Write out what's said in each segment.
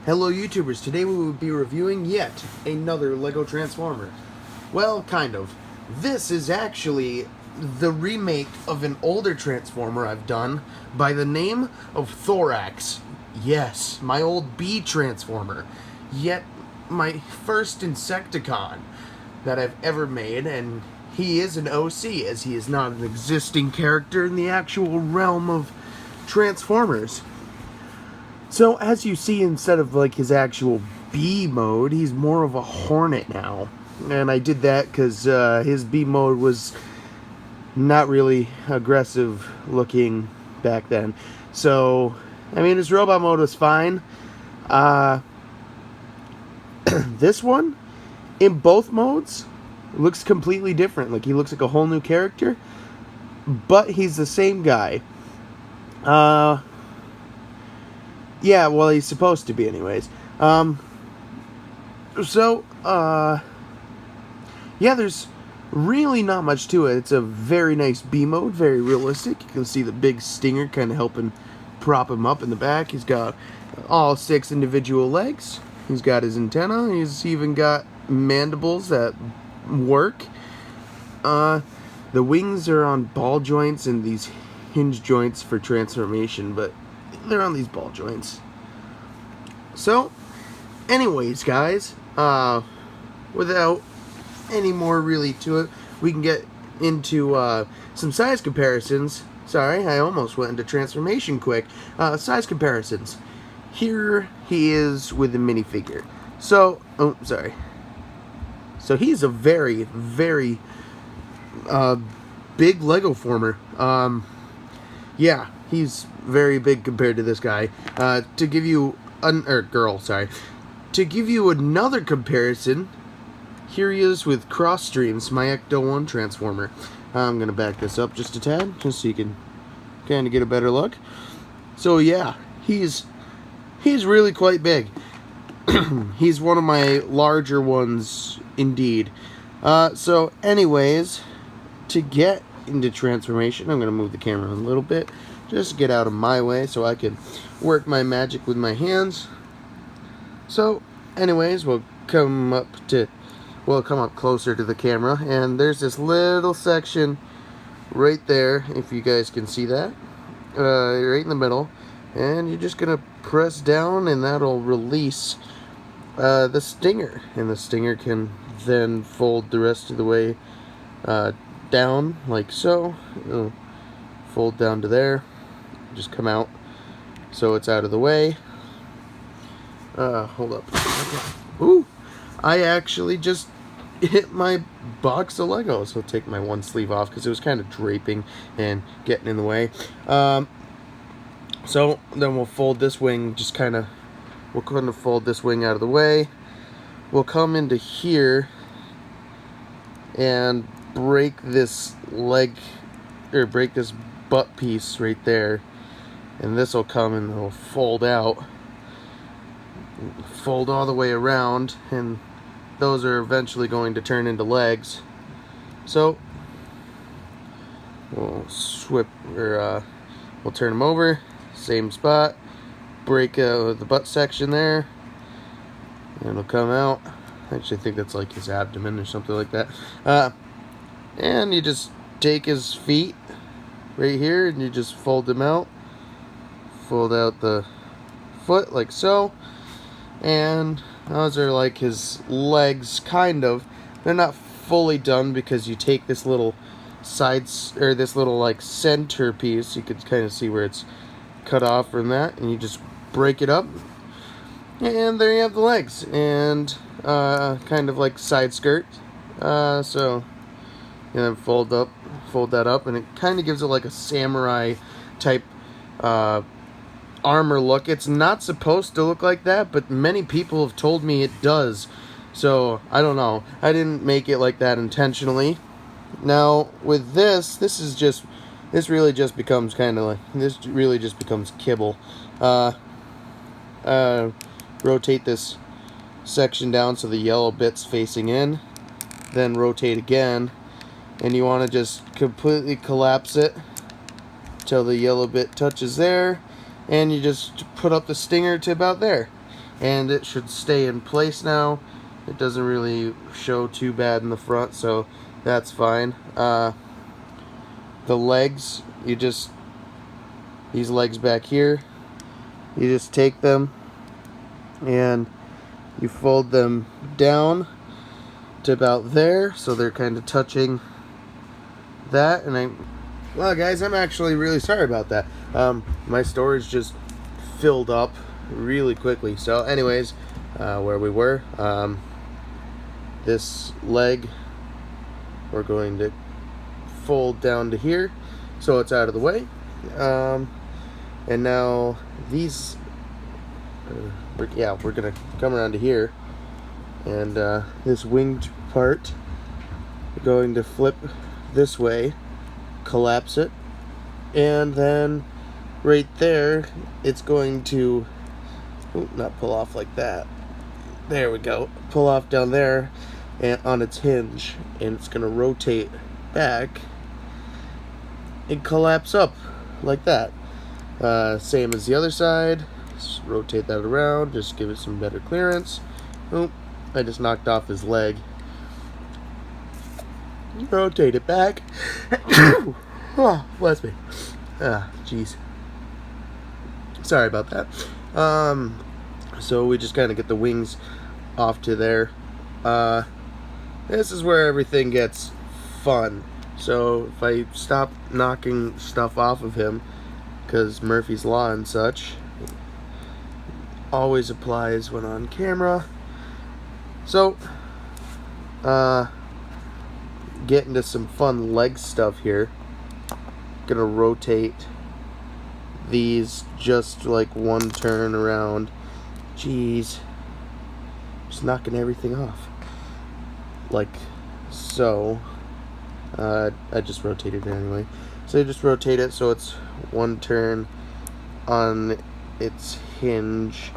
Hello YouTubers, today we will be reviewing yet another LEGO Transformer. Well, kind of. This is actually the remake of an older Transformer I've done by the name of Thorax. Yes, my old bee Transformer. Yet my first Insecticon that I've ever made, and he is an OC as he is not an existing character in the actual realm of Transformers. So, as you see, instead of like his actual bee mode, he's more of a hornet now. And I did that because his bee mode was not really aggressive looking back then. So, I mean, his robot mode was fine. This one, in both modes, looks completely different. Like, he looks like a whole new character, but he's the same guy. Yeah, well, he's supposed to be anyways. Yeah, there's really not much to it. It's a very nice B mode, very realistic. You can see the big stinger kind of helping prop him up in the back. He's got all 6 individual legs. He's got his antenna. He's even got mandibles that work. The wings are on ball joints and these hinge joints for transformation, but they're on these ball joints. So, anyways, guys, without any more really to it, we can get into some size comparisons. Sorry, I almost went into transformation quick. Size comparisons. Here he is with a minifigure. So, oh, sorry. So he's a very, very big Lego former. Yeah, he's very big compared to this guy. To give you to give you another comparison, here he is with Cross Streams, my Ecto-1 Transformer. I'm gonna back this up just a tad, just so you can kind of get a better look. So yeah, he's really quite big. He's one of my larger ones, indeed. So anyways, to get into transformation, I'm going to move the camera a little bit, just to get out of my way so I can work my magic with my hands. So anyways, we'll come up closer to the camera, and there's this little section right there, if you guys can see that, right in the middle, and you're just going to press down and that'll release the stinger, and the stinger can then fold the rest of the way down like so. It'll fold down to there, just come out so it's out of the way. Hold up. Okay. Ooh, I actually just hit my box of Legos. I'll take my one sleeve off because it was kind of draping and getting in the way. So then we'll fold this wing, we'll kind of fold this wing out of the way. We'll come into here and break this leg, or break this butt piece right there, and this will come and it'll fold out, fold all the way around, and those are eventually going to turn into legs. So we'll we'll turn them over, same spot, break the butt section there, and it'll come out. I actually think that's like his abdomen or something like that. And you just take his feet right here and you just fold them out. Fold out the foot like so. And those are like his legs, kind of. They're not fully done because you take this little sides, or this little like center piece, you could kind of see where it's cut off from that, and you just break it up, and there you have the legs, and kind of like side skirt. So you then fold that up, and it kind of gives it like a samurai type armor look. It's not supposed to look like that, but many people have told me it does. So I don't know. I didn't make it like that intentionally. Now with this really just becomes kibble. Rotate this section down so the yellow bit's facing in, then rotate again, and you want to just completely collapse it till the yellow bit touches there, and you just put up the stinger to about there. and it should stay in place now. It doesn't really show too bad in the front, so that's fine. The legs, these legs back here, you just take them and you fold them down to about there, so they're kind of touching that. And well guys, I'm actually really sorry about that. My storage just filled up really quickly. So anyways, where we were, this leg we're going to fold down to here so it's out of the way, and now these we're gonna come around to here, and this winged part we're going to flip this way, collapse it, and then right there it's going to not pull off like that. There we go. Pull off down there and on its hinge, and it's gonna rotate back and collapse up like that. Same as the other side. Just rotate that around, just give it some better clearance. Oh, I just knocked off his leg. Rotate it back. Oh, bless me. Jeez. Sorry about that. So we just kind of get the wings off to there. This is where everything gets fun. So if I stop knocking stuff off of him, because Murphy's Law and such always applies when on camera. So, get into some fun leg stuff here. Gonna rotate these just like one turn around. Jeez. Just knocking everything off. Like so. I just rotated it anyway. So you just rotate it so it's one turn on its hinge.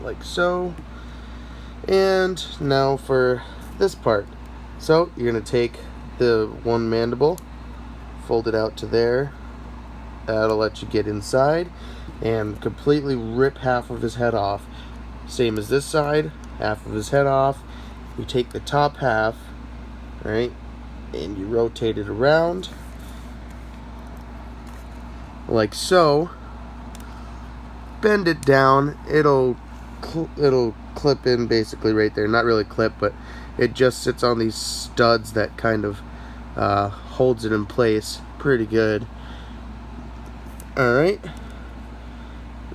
Like so. And now for this part. So you're going to take the one mandible, fold it out to there. That'll let you get inside and completely rip half of his head off. Same as this side, half of his head off. You take the top half, right, and you rotate it around like so. Bend it down. It'll clip in basically right there. Not really clip, but it just sits on these studs that kind of holds it in place pretty good. Alright,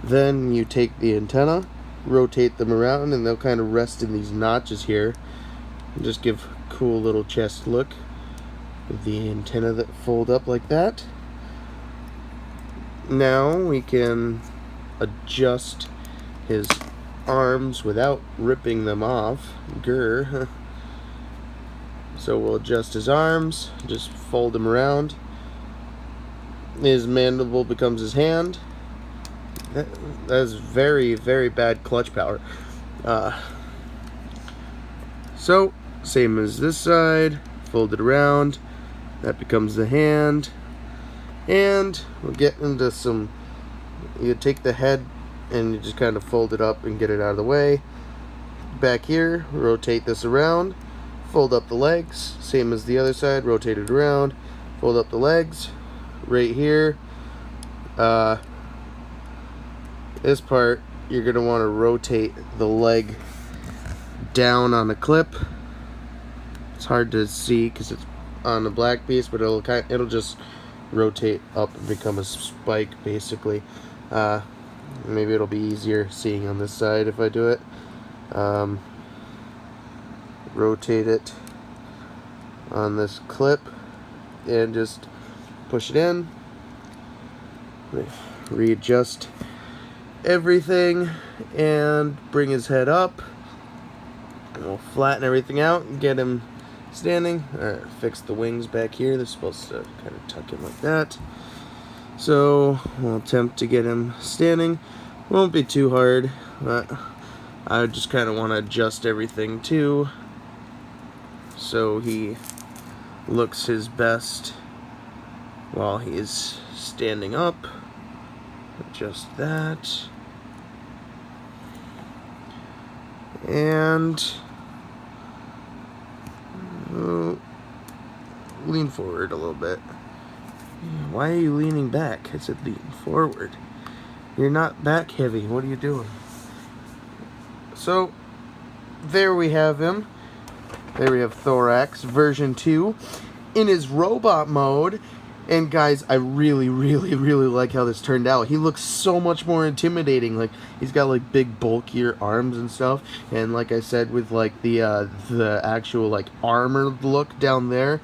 then you take the antenna, rotate them around, and they'll kind of rest in these notches here and just give a cool little chest look with the antenna that fold up like that. Now we can adjust his arms without ripping them off. Grr. So we'll adjust his arms, just fold them around. His mandible becomes his hand. That is very, very bad clutch power. So, same as this side, fold it around. That becomes the hand. And we'll get into some, you take the head and you just kind of fold it up and get it out of the way. Back here, rotate this around, fold up the legs, same as the other side, rotate it around, fold up the legs. Right here, this part, you're going to want to rotate the leg down on a clip. It's hard to see because it's on the black piece, but it'll just rotate up and become a spike basically. Maybe it'll be easier seeing on this side if I do it. Rotate it on this clip and just push it in, readjust everything, and bring his head up. And we'll flatten everything out and get him standing. Alright, fix the wings back here. They're supposed to kind of tuck in like that. So we'll attempt to get him standing. Won't be too hard, but I just kind of want to adjust everything too, so he looks his best while he is standing up. Adjust that. And lean forward a little bit. Why are you leaning back? I said lean forward. You're not back heavy. What are you doing? So, there we have him. There we have Thorax version 2 in his robot mode. And guys, I really like how this turned out. He looks so much more intimidating. Like, he's got like big bulkier arms and stuff. And like I said, with like the actual like armored look down there,